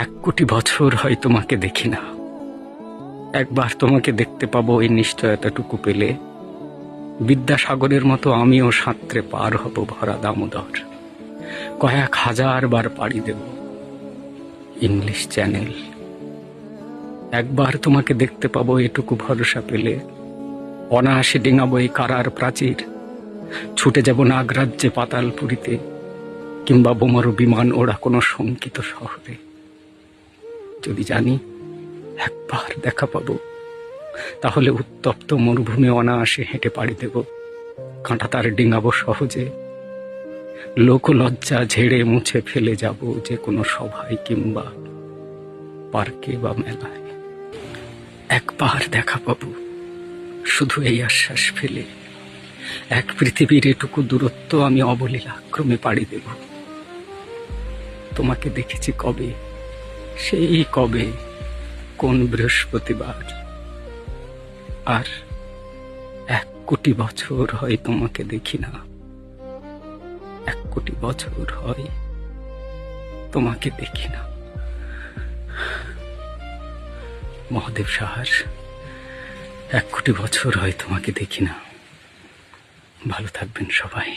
1 কোটি বছর হয় তোমাকে দেখি না। একবার তোমাকে দেখতে পাবো এই নিশ্চয়তাটুকু পেলে বিদ্যাসাগরের মতো আমিও সাঁতরে পার হব ভরা দামোদর। কয়েক হাজার বার পাড়ি দেব ইংলিশ চ্যানেল। একবার তোমাকে দেখতে পাবো এটুকু ভরসা পেলে অনায়াসে ডিঙাবো এই কারার প্রাচীর। ছুটে যাব নাগরাজ্যে পাতালপুরীতে, কিংবা বোমারু বিমান ওড়া কোনো শঙ্কিত শহরে। যদি জানি একবার দেখা পাবো, তাহলে উত্তপ্ত মরুভূমি অনায়াসে হেঁটে পাড়ি দেব। কাঁটা তার ডিঙাবো সহজে। লোকলজ্জা ঝেড়ে মুছে ফেলে যাব যে কোনো সভায় কিংবা পার্কে বা মেলায়। একবার দেখা পাবো, শুধু এই আশ্বাস ফেলে এক পৃথিবীর এটুকু দূরত্ব আমি অবলীলাক্রমে পাড়ি দেব। তোমাকে দেখেছি কবে, সেই কবে, কোন বৃহস্পতিবার। আর 1 কোটি বছর হয় তোমাকে দেখি না। 1 কোটি বছর হয় তোমাকে দেখি না। মহাদেব সাহার 1 কোটি বছর হয় তোমাকে দেখি না। ভালো থাকবেন সবাই।